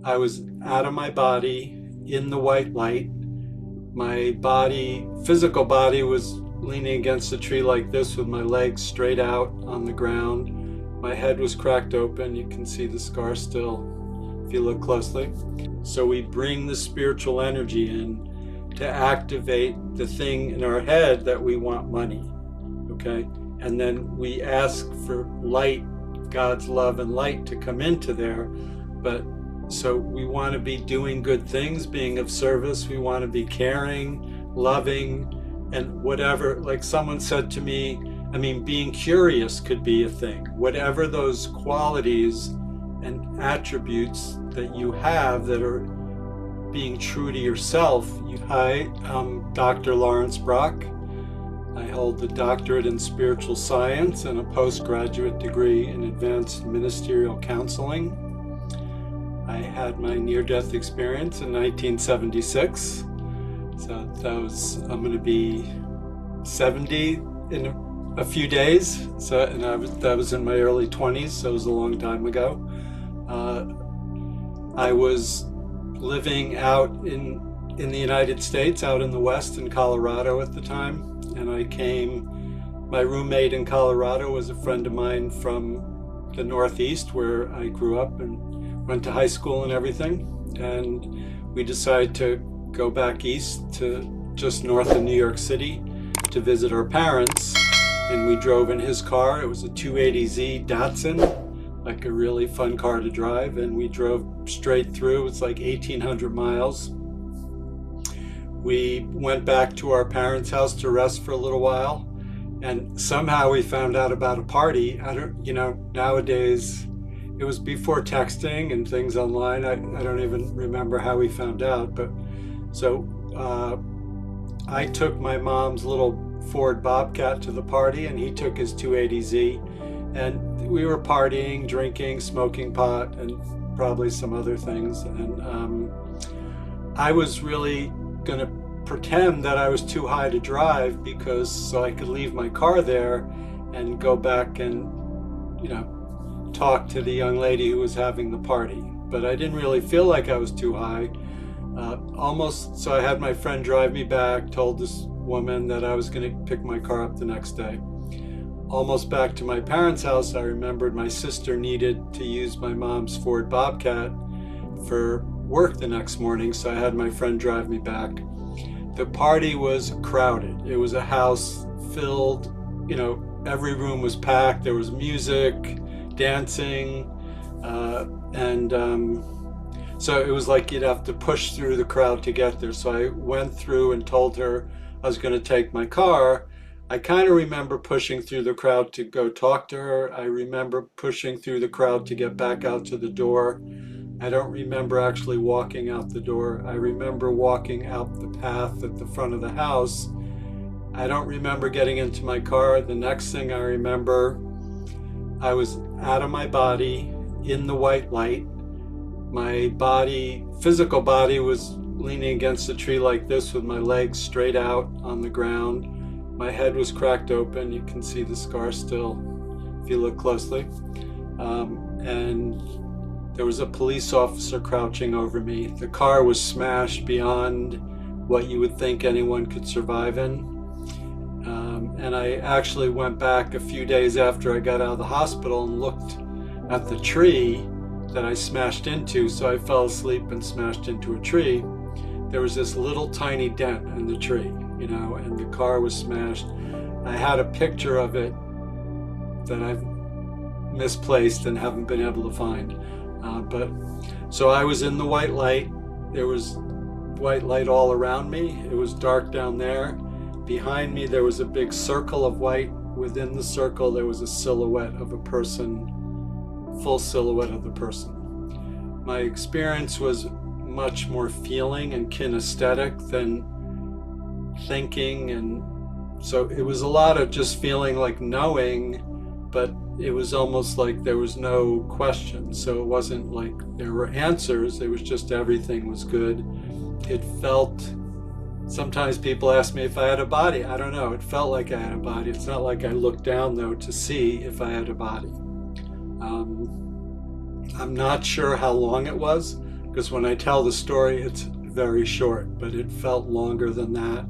I was out of my body in the white light. My body, physical body, was leaning against a tree like this with my legs straight out on the ground. My head was cracked open. You can see the scar still if you look closely. So we bring the spiritual energy in to activate the thing in our head that we want money, okay? And then we ask for light, God's love and light, to come into there. But so we want to be doing good things, being of service. We want to be caring, loving, and whatever. Like someone said to me, I mean, being curious could be a thing. Whatever those qualities and attributes that you have that are being true to yourself. Hi, I'm Dr. Lawrence Brock. I hold the doctorate in spiritual science and a postgraduate degree in advanced ministerial counseling. I had my near-death experience in 1976. So I'm going to be 70 in a few days. So, and that was in my early 20s, so it was a long time ago. I was living out in the United States, out in the West in Colorado at the time. And my roommate in Colorado was a friend of mine from the Northeast where I grew up and went to high school and everything. And we decided to go back east to just north of New York City to visit our parents. And we drove in his car. It was a 280Z Datsun, like a really fun car to drive. And we drove straight through. It's like 1,800 miles. We went back to our parents' house to rest for a little while, and somehow we found out about a party. Nowadays, it was before texting and things online. I don't even remember how we found out, but so I took my mom's little Ford Bobcat to the party, and he took his 280Z, and we were partying, drinking, smoking pot, and probably some other things. And I was really going to pretend that I was too high to drive so I could leave my car there and go back and talk to the young lady who was having the party. But I didn't really feel like I was too high. So I had my friend drive me back, told this woman that I was going to pick my car up the next day. Almost back to my parents' house, I remembered my sister needed to use my mom's Ford Bobcat for work the next morning, so I had my friend drive me back. The party was crowded. It was a house filled, every room was packed. There was music, dancing, so it was like you'd have to push through the crowd to get there. So I went through and told her I was going to take my car. I kind of remember pushing through the crowd to go talk to her. I remember pushing through the crowd to get back out to the door. I don't remember actually walking out the door. I remember walking out the path at the front of the house. I don't remember getting into my car. The next thing I remember, I was out of my body in the white light. My body, physical body, was leaning against a tree like this with my legs straight out on the ground. My head was cracked open. You can see the scar still if you look closely. And there was a police officer crouching over me. The car was smashed beyond what you would think anyone could survive in. And I actually went back a few days after I got out of the hospital and looked at the tree that I smashed into. So I fell asleep and smashed into a tree. There was this little tiny dent in the tree, and the car was smashed. I had a picture of it that I've misplaced and haven't been able to find. So I was in the white light. There was white light all around me. It was dark down there. Behind me there was a big circle of white. Within the circle there was a silhouette of a person, full silhouette of the person. My experience was much more feeling and kinesthetic than thinking, and so it was a lot of just feeling, like knowing, but it was almost like there was no question. So it wasn't like there were answers. It was just everything was good. It felt, sometimes people ask me if I had a body. I don't know. It felt like I had a body. It's not like I looked down though to see if I had a body. I'm not sure how long it was, because when I tell the story, it's very short, but it felt longer than that.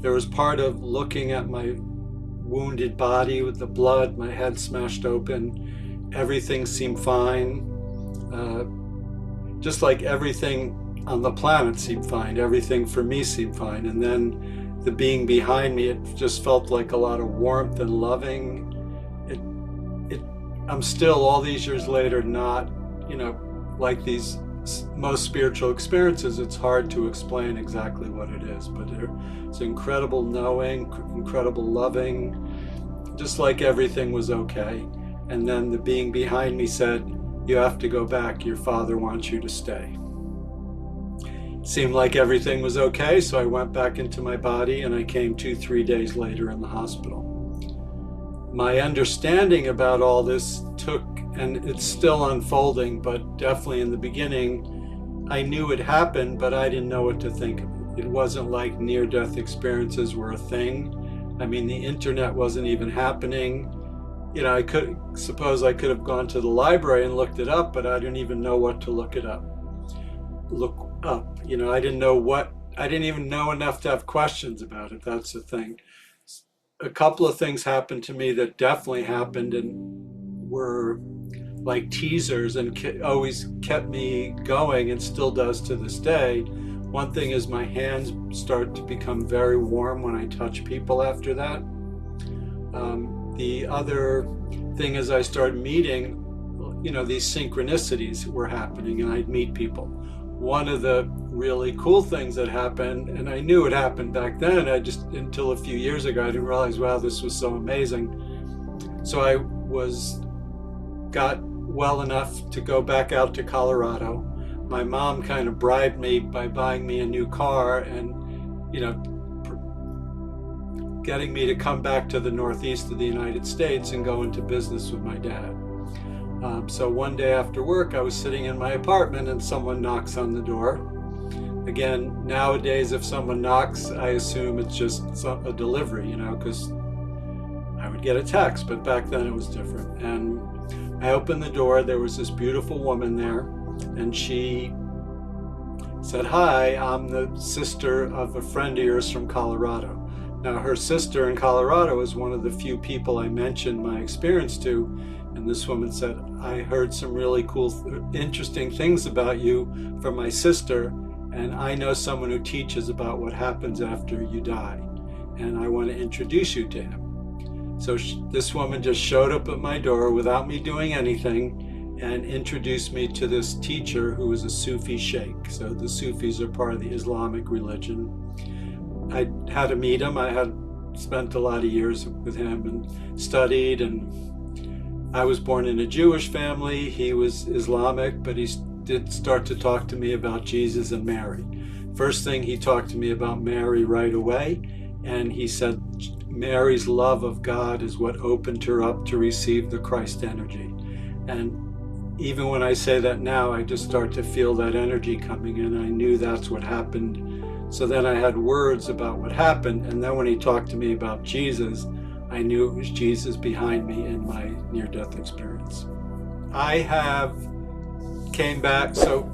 There was part of looking at my wounded body with the blood, my head smashed open. Everything seemed fine. Just like everything on the planet seemed fine. Everything for me seemed fine. And then the being behind me, it just felt like a lot of warmth and loving. I'm still, all these years later, not, like these most spiritual experiences, it's hard to explain exactly what it is, but it's incredible knowing, incredible loving, just like everything was okay. And then the being behind me said, "You have to go back, your father wants you to stay." Seemed like everything was okay, so I went back into my body, and I came 2-3 days later in the hospital. My understanding about all this took, and it's still unfolding, but definitely in the beginning, I knew it happened, but I didn't know what to think of it. It wasn't like near-death experiences were a thing. I mean, the internet wasn't even happening. I could have gone to the library and looked it up, but I didn't even know what to look up. I didn't even know enough to have questions about it. That's the thing. A couple of things happened to me that definitely happened and were like teasers and always kept me going, and still does to this day. One thing is my hands start to become very warm when I touch people after that. The other thing is I started meeting, these synchronicities were happening, and I'd meet people. One of the really cool things that happened, and I knew it happened back then, until a few years ago, I didn't realize, wow, this was so amazing. So I got well enough to go back out to Colorado. My mom kind of bribed me by buying me a new car and, getting me to come back to the Northeast of the United States and go into business with my dad. So one day after work, I was sitting in my apartment and someone knocks on the door. Again, nowadays, if someone knocks, I assume it's just a delivery, because I would get a text, but back then it was different. And I opened the door, there was this beautiful woman there, and she said, "Hi, I'm the sister of a friend of yours from Colorado." Now, her sister in Colorado is one of the few people I mentioned my experience to, and this woman said, "I heard some really cool, interesting things about you from my sister, and I know someone who teaches about what happens after you die, and I want to introduce you to him." So this woman just showed up at my door without me doing anything and introduced me to this teacher who was a Sufi sheikh. So the Sufis are part of the Islamic religion. I had to meet him. I had spent a lot of years with him and studied, and I was born in a Jewish family. He was Islamic, but he did start to talk to me about Jesus and Mary. First thing, he talked to me about Mary right away, and he said Mary's love of God is what opened her up to receive the Christ energy. And even when I say that now, I just start to feel that energy coming in. I knew that's what happened. So then I had words about what happened, and then when he talked to me about Jesus, I knew it was Jesus behind me in my near-death experience. I came back, so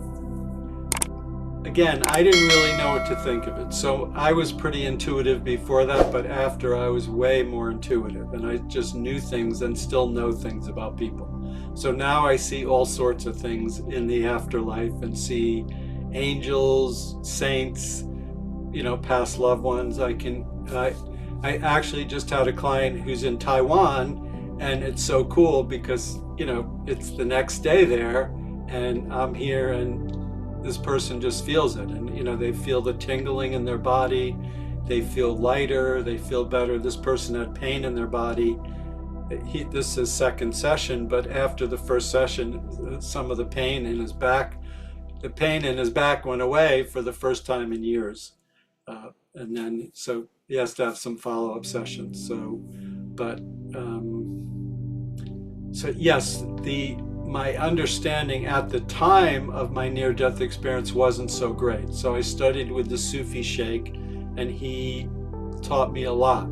again, I didn't really know what to think of it. So I was pretty intuitive before that, but after I was way more intuitive, and I just knew things and still know things about people. So now I see all sorts of things in the afterlife and see angels, saints, past loved ones. I actually just had a client who's in Taiwan, and it's so cool because, it's the next day there, and I'm here, and this person just feels it, and they feel the tingling in their body, they feel lighter, they feel better. This person had pain in their body. This is second session, but after the first session, some of the pain in his back went away for the first time in years. And then, so he has to have some follow-up sessions. So yes, my understanding at the time of my near-death experience wasn't so great. So I studied with the Sufi sheikh, and he taught me a lot.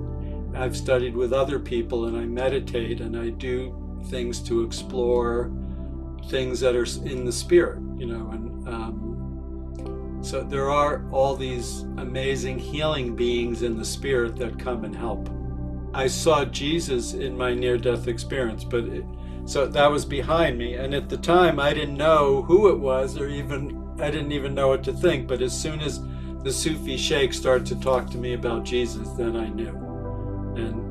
I've studied with other people, and I meditate, and I do things to explore things that are in the spirit. so there are all these amazing healing beings in the spirit that come and help. I saw Jesus in my near-death experience, so that was behind me. And at the time, I didn't know who it was, I didn't even know what to think. But as soon as the Sufi sheikh started to talk to me about Jesus, then I knew. And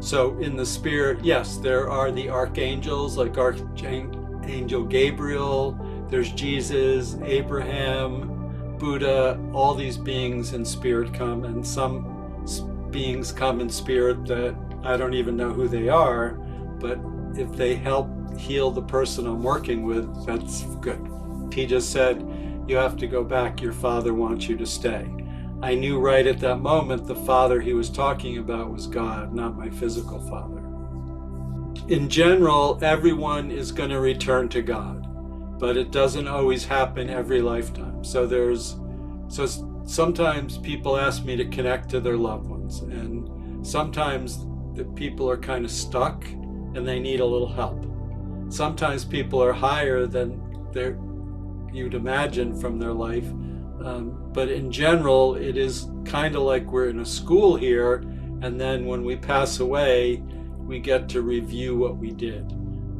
so in the spirit, yes, there are the archangels, like Archangel Gabriel. There's Jesus, Abraham, Buddha. All these beings in spirit come, and some beings come in spirit that I don't even know who they are, but if they help heal the person I'm working with, that's good. He just said, you have to go back, your father wants you to stay. I knew right at that moment the father he was talking about was God, not my physical father. In general, everyone is going to return to God, but it doesn't always happen every lifetime. So sometimes people ask me to connect to their loved ones, and sometimes the people are kind of stuck and they need a little help. Sometimes people are higher than you'd imagine from their life, but in general, it is kind of like we're in a school here, and then when we pass away, we get to review what we did.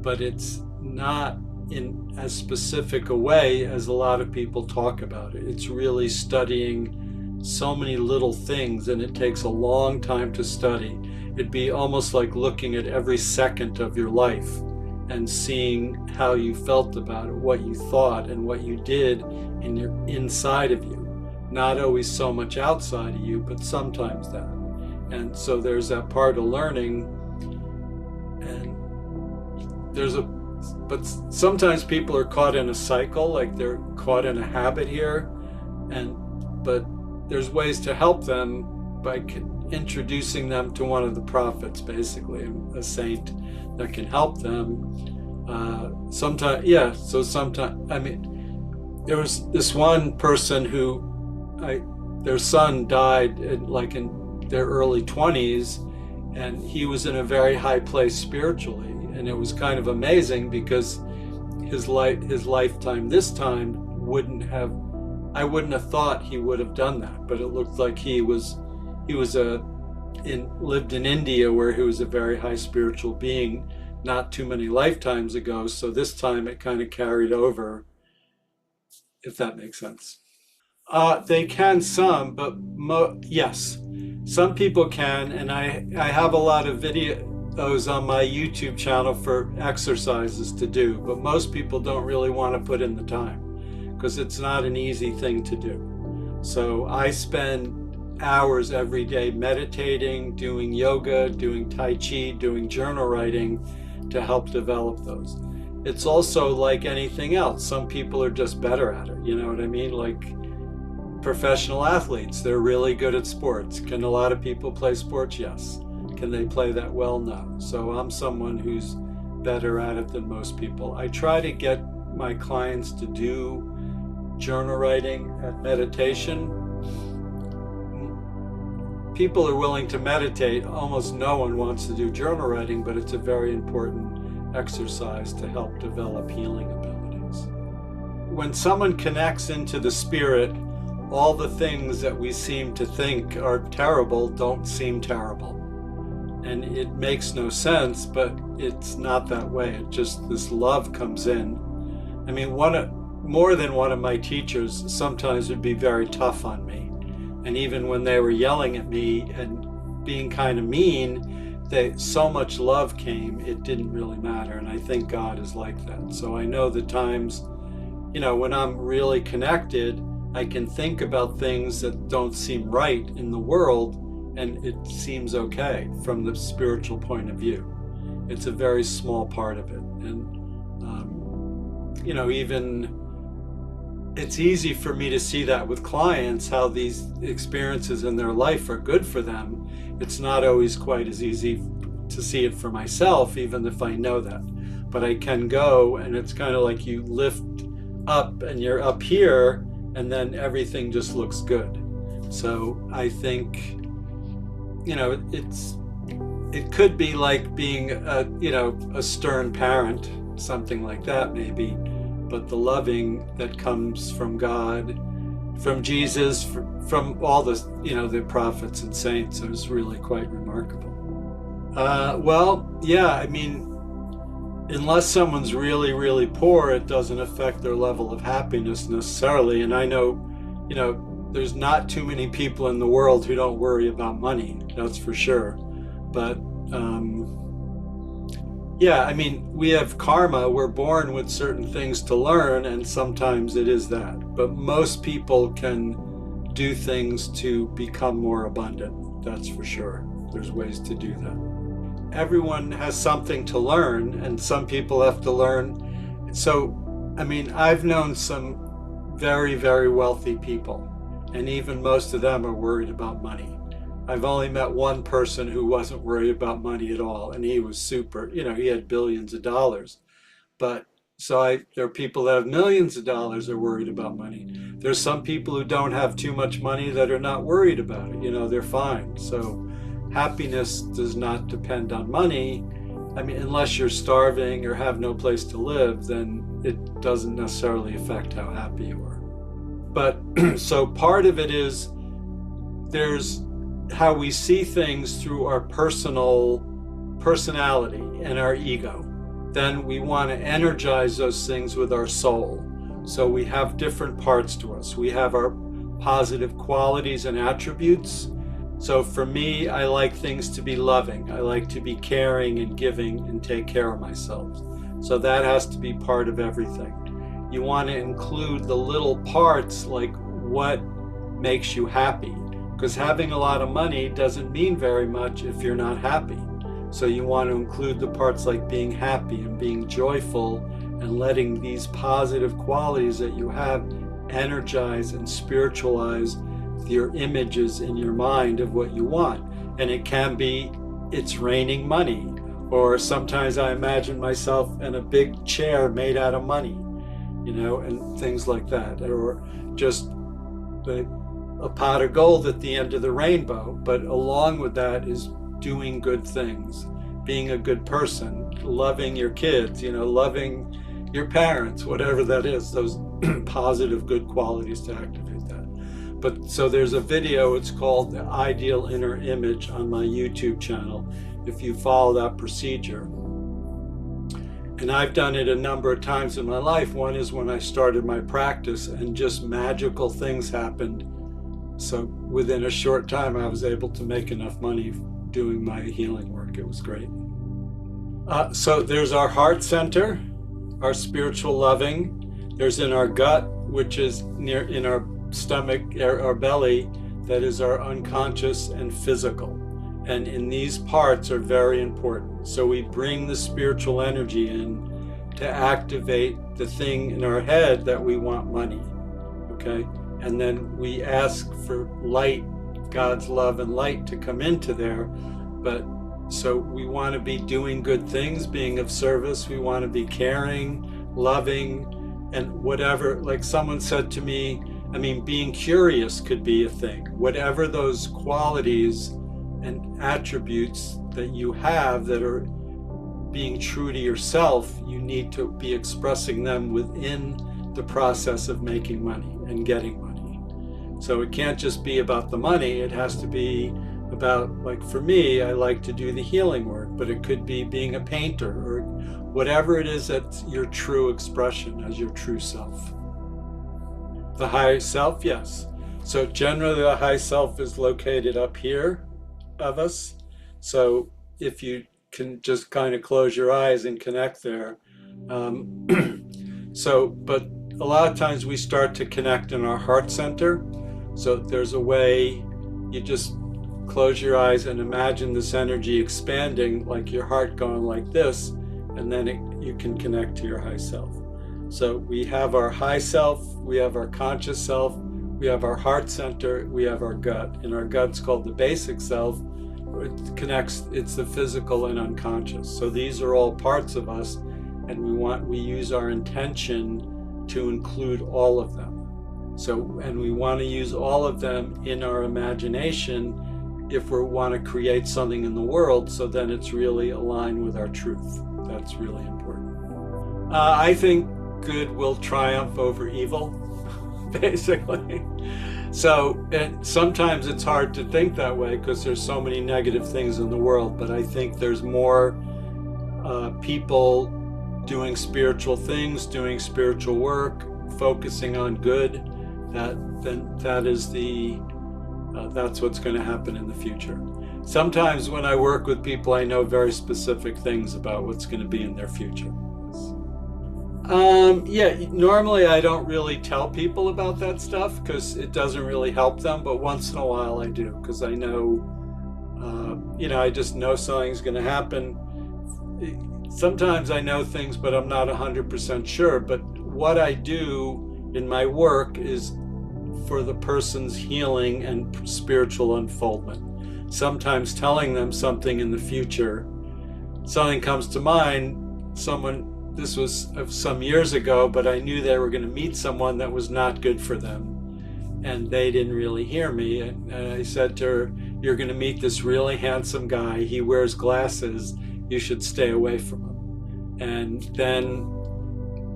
But it's not in as specific a way as a lot of people talk about it. It's really studying so many little things, and it takes a long time to study. It'd be almost like looking at every second of your life and seeing how you felt about it, what you thought and what you did inside of you. Not always so much outside of you, but sometimes that. And so there's that part of learning, and but sometimes people are caught in a cycle, like they're caught in a habit here, but there's ways to help them by introducing them to one of the prophets, basically, a saint that can help them. Sometimes, I mean, there was this one person who, their son died in their early 20s, and he was in a very high place spiritually. And it was kind of amazing because his lifetime this time I wouldn't have thought he would have done that, but it looked like he lived in India, where he was a very high spiritual being not too many lifetimes ago. So this time it kind of carried over, if that makes sense. They can, some, but yes, some people can, and I have a lot of videos on my YouTube channel for exercises to do, but most people don't really want to put in the time because it's not an easy thing to do. So I spend hours every day meditating, doing yoga, doing Tai Chi, doing journal writing to help develop those. It's also like anything else. Some people are just better at it, you know what I mean? Like professional athletes, they're really good at sports. Can a lot of people play sports? Yes. Can they play that well? No. So I'm someone who's better at it than most people. I try to get my clients to do journal writing and meditation. People are willing to meditate. Almost no one wants to do journal writing, but it's a very important exercise to help develop healing abilities. When someone connects into the spirit, all the things that we seem to think are terrible don't seem terrible. And it makes no sense, but it's not that way. It just, this love comes in. I mean, more than one of my teachers sometimes would be very tough on me. And even when they were yelling at me and being kind of mean, so much love came, it didn't really matter. And I think God is like that. So I know the times, when I'm really connected, I can think about things that don't seem right in the world, and it seems okay from the spiritual point of view. It's a very small part of it. And, even it's easy for me to see that with clients, how these experiences in their life are good for them. It's not always quite as easy to see it for myself, even if I know that. But I can go, and it's kind of like you lift up and you're up here, and then everything just looks good. So I think, it could be like being a stern parent, something like that maybe. but the loving that comes from God, from Jesus, from all the, the prophets and saints, is really quite remarkable. Well, yeah, I mean, unless someone's really, really poor, it doesn't affect their level of happiness necessarily. And I know, there's not too many people in the world who don't worry about money, that's for sure. But yeah, I mean, we have karma. We're born with certain things to learn, and sometimes it is that. But most people can do things to become more abundant, that's for sure. There's ways to do that. Everyone has something to learn, and some people have to learn. So, I mean, I've known some very, very wealthy people, and even most of them are worried about money. I've only met one person who wasn't worried about money at all, and he was super, he had billions of dollars. But there are people that have millions of dollars are worried about money. There's some people who don't have too much money that are not worried about it. They're fine. So happiness does not depend on money. I mean, unless you're starving or have no place to live, then it doesn't necessarily affect how happy you are. But so part of it is there's how we see things through our personality and our ego. Then we want to energize those things with our soul. So we have different parts to us. We have our positive qualities and attributes. So for me, I like things to be loving. I like to be caring and giving and take care of myself. So that has to be part of everything. You want to include the little parts, like what makes you happy. Because having a lot of money doesn't mean very much if you're not happy. So you want to include the parts like being happy and being joyful and letting these positive qualities that you have energize and spiritualize your images in your mind of what you want. And it can be, it's raining money. Or sometimes I imagine myself in a big chair made out of money, and things like that. Or just a pot of gold at the end of the rainbow. But along with that is doing good things, being a good person, loving your kids, loving your parents, whatever that is, those positive good qualities to activate that. But so there's a video, it's called The Ideal Inner Image on my YouTube channel, if you follow that procedure. And I've done it a number of times in my life. One is when I started my practice and just magical things happened. So within a short time, I was able to make enough money doing my healing work. It was great. So there's our heart center, our spiritual loving. There's in our gut, which is near in our stomach, our belly, that is our unconscious and physical. And in these parts are very important. So we bring the spiritual energy in to activate the thing in our head that we want money, okay? And then we ask for light, God's love and light to come into there. But so we want to be doing good things, being of service. We want to be caring, loving, and whatever. Like someone said to me, I mean, being curious could be a thing. Whatever those qualities and attributes that you have that are being true to yourself, you need to be expressing them within the process of making money and getting money. So it can't just be about the money, it has to be about, like for me, I like to do the healing work, but it could be being a painter or whatever it is that's your true expression as your true self. The high self, yes. So generally the high self is located up here of us. So if you can just kind of close your eyes and connect there. But a lot of times we start to connect in our heart center. So there's a way you just close your eyes and imagine this energy expanding, like your heart going like this, and then you can connect to your high self. So we have our high self, we have our conscious self, we have our heart center, we have our gut. And our gut's called the basic self. It connects, it's the physical and unconscious. So these are all parts of us, and we use our intention to include all of them. So, and we want to use all of them in our imagination if we want to create something in the world, so then it's really aligned with our truth. That's really important. I think good will triumph over evil, basically. So sometimes it's hard to think that way because there's so many negative things in the world, but I think there's more people doing spiritual things, doing spiritual work, focusing on good. That's what's going to happen in the future. Sometimes when I work with people, I know very specific things about what's going to be in their future. Yeah, normally I don't really tell people about that stuff because it doesn't really help them, but once in a while I do because I know, I just know something's going to happen. Sometimes I know things, but I'm not 100% sure. But what I do in my work is for the person's healing and spiritual unfoldment. Sometimes telling them something in the future, something comes to mind, this was some years ago, but I knew they were going to meet someone that was not good for them. And they didn't really hear me. And I said to her, you're going to meet this really handsome guy. He wears glasses. You should stay away from him. And then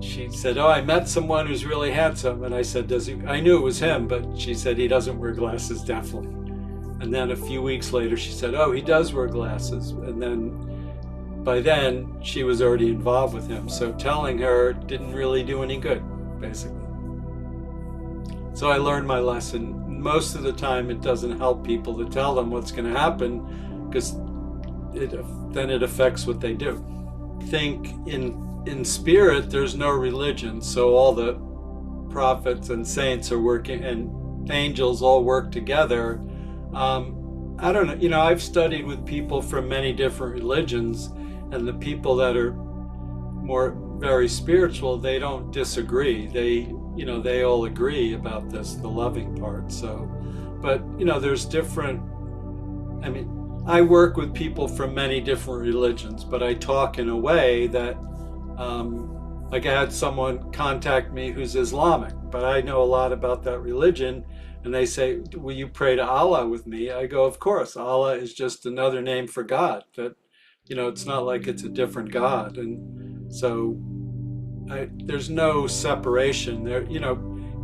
she said, oh, I met someone who's really handsome. And I said, does he? I knew it was him, but she said, he doesn't wear glasses, definitely. And then a few weeks later, she said, oh, he does wear glasses. And then by then, she was already involved with him. So telling her didn't really do any good, basically. So I learned my lesson. Most of the time, it doesn't help people to tell them what's going to happen because then it affects what they do. I think in spirit, there's no religion. So all the prophets and saints are working, and angels all work together. I don't know. I've studied with people from many different religions, and the people that are very spiritual, they don't disagree. They all agree about this, the loving part. So, but there's different. I work with people from many different religions, but I talk in a way that, like I had someone contact me who's Islamic, but I know a lot about that religion. And they say, will you pray to Allah with me? I go, of course. Allah is just another name for God. That, it's not like it's a different God. And so there's no separation there.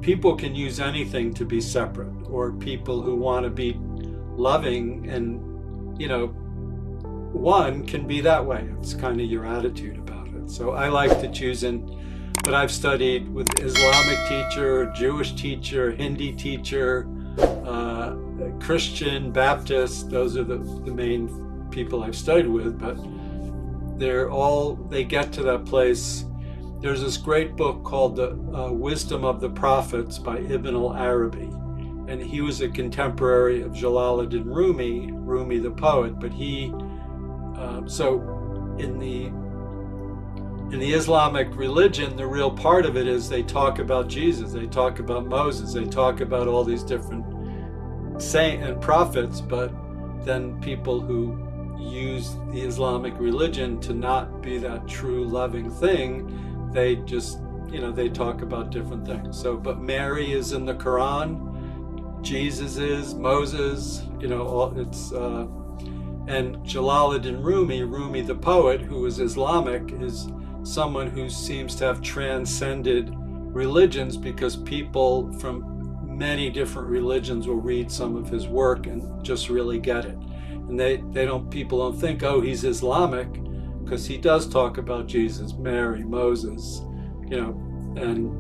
People can use anything to be separate, or people who want to be loving and, one can be that way. It's kind of your attitude about it. So I like to choose but I've studied with Islamic teacher, Jewish teacher, Hindi teacher, Christian, Baptist. Those are the main people I've studied with, but they get to that place. There's this great book called The Wisdom of the Prophets by Ibn al-Arabi. And he was a contemporary of Jalaluddin Rumi the poet, but so in the Islamic religion, the real part of it is they talk about Jesus, they talk about Moses, they talk about all these different saints and prophets, but then people who use the Islamic religion to not be that true loving thing, they just, they talk about different things. So, but Mary is in the Quran, Jesus is, Moses, and Jalaluddin Rumi the poet, who is Islamic, is someone who seems to have transcended religions because people from many different religions will read some of his work and just really get it. And people don't think, oh, he's Islamic, because he does talk about Jesus, Mary, Moses, and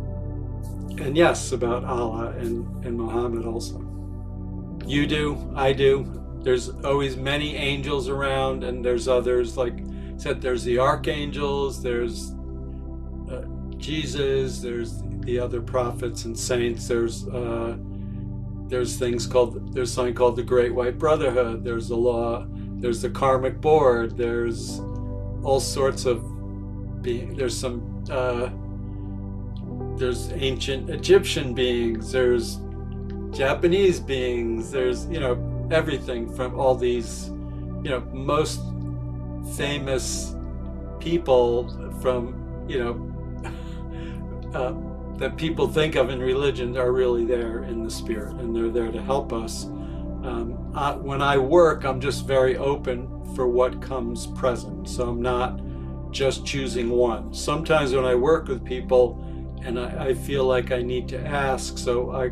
yes, about Allah and Muhammad also. You do, I do. There's always many angels around, and there's others, like I said, there's the archangels, there's Jesus, there's the other prophets and saints, there's something called the Great White Brotherhood, there's the law, there's the karmic board, there's all sorts of there's ancient Egyptian beings, there's Japanese beings, there's everything from all these most famous people from that people think of in religion are really there in the spirit, and they're there to help us. When I work, I'm just very open for what comes present, so I'm not just choosing one. Sometimes when I work with people, and I feel like I need to ask, so I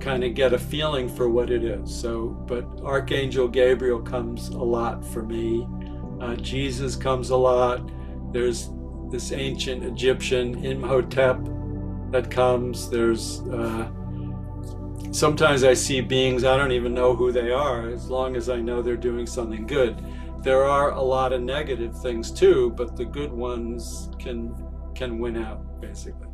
kind of get a feeling for what it is. So, but Archangel Gabriel comes a lot for me. Jesus comes a lot. There's this ancient Egyptian Imhotep that comes. There's sometimes I see beings, I don't even know who they are, as long as I know they're doing something good. There are a lot of negative things too, but the good ones can win out, basically,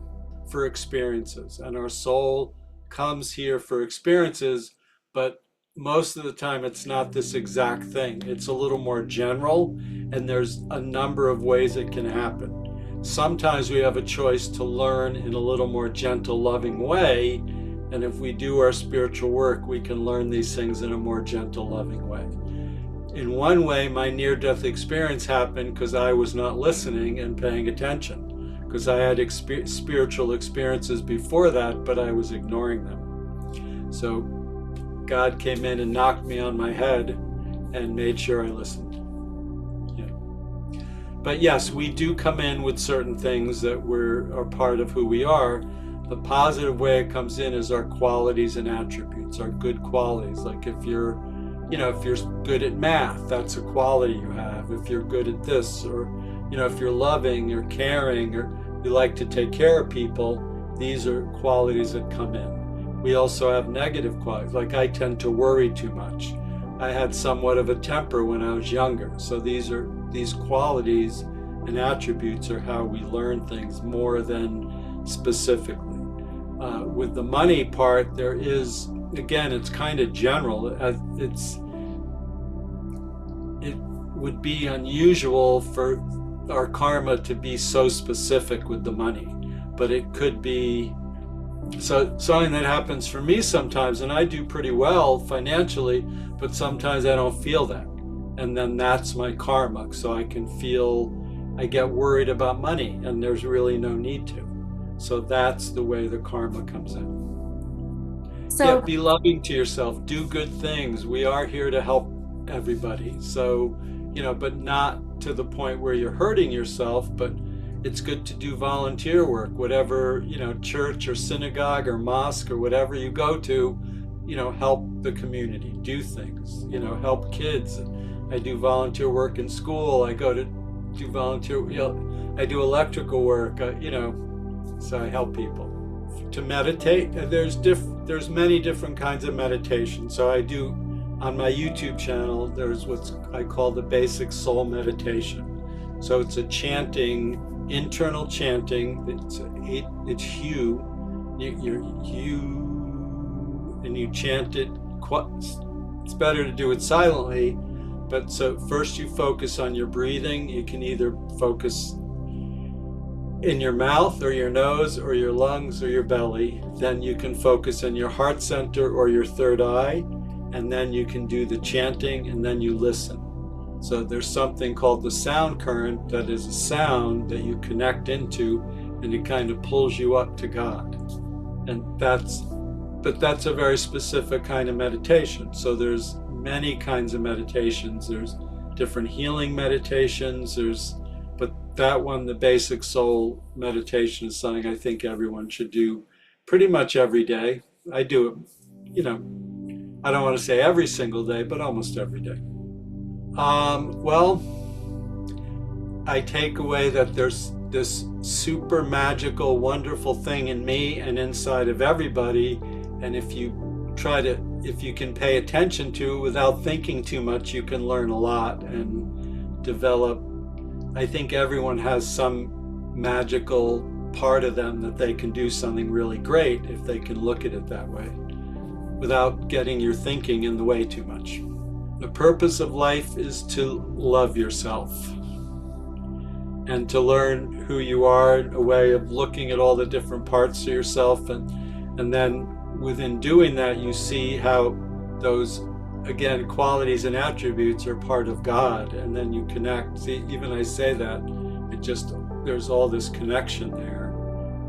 for experiences. And our soul comes here for experiences, but most of the time it's not this exact thing. It's a little more general, and there's a number of ways it can happen. Sometimes we have a choice to learn in a little more gentle, loving way, and if we do our spiritual work, we can learn these things in a more gentle, loving way. In one way, my near-death experience happened because I was not listening and paying attention, because I had spiritual experiences before that, but I was ignoring them. So God came in and knocked me on my head and made sure I listened. Yeah. But yes, we do come in with certain things that are part of who we are. The positive way it comes in is our qualities and attributes, our good qualities. Like if you're good at math, that's a quality you have. If you're good at this, or if you're loving or caring, or you like to take care of people, these are qualities that come in. We also have negative qualities, like I tend to worry too much. I had somewhat of a temper when I was younger. So these qualities and attributes are how we learn things more than specifically. With the money part, there is, again, it's kind of general. It would be unusual for our karma to be so specific with the money, but it could be something that happens for me sometimes, and I do pretty well financially, but sometimes I don't feel that, and then that's my karma. So I get worried about money, and there's really no need to. So that's the way the karma comes in. So yeah, be loving to yourself, do good things. We are here to help everybody. So, but not to the point where you're hurting yourself, but it's good to do volunteer work, whatever, church or synagogue or mosque or whatever you go to, help the community, do things, help kids. I do volunteer work in school. I go to do volunteer, I do electrical work, so I help people. To meditate, there's many different kinds of meditation. So I do, on my YouTube channel, there's what I call the basic soul meditation. So it's a chanting, internal chanting. It's Hu. You're Hu, and you chant it. It's better to do it silently. But so first you focus on your breathing. You can either focus in your mouth or your nose or your lungs or your belly. Then you can focus in your heart center or your third eye, and then you can do the chanting, and then you listen. So there's something called the sound current that is a sound that you connect into, and it kind of pulls you up to God. And that's a very specific kind of meditation. So there's many kinds of meditations. There's different healing meditations. But that one, the basic soul meditation, is something I think everyone should do pretty much every day. I do it, I don't want to say every single day, but almost every day. Well, I take away that there's this super magical, wonderful thing in me and inside of everybody. And if you can pay attention to it without thinking too much, you can learn a lot and develop. I think everyone has some magical part of them that they can do something really great if they can look at it that way, without getting your thinking in the way too much. The purpose of life is to love yourself and to learn who you are, a way of looking at all the different parts of yourself, and then within doing that you see how those, again, qualities and attributes are part of God, and then you connect. See, even I say that, there's all this connection there,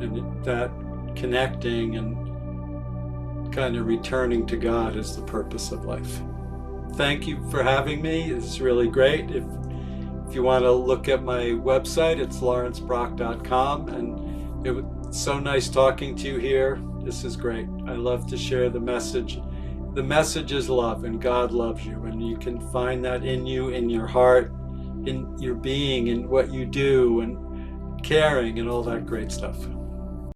and that connecting and kind of returning to God is the purpose of life. Thank you for having me. It's really great. If you want to look at my website, it's lawrencebrock.com, and It was so nice talking to you here. This is great. I love to share the message. The message is love, and God loves you, and you can find that in you, in your heart, in your being, in what you do, and caring, and all that great stuff.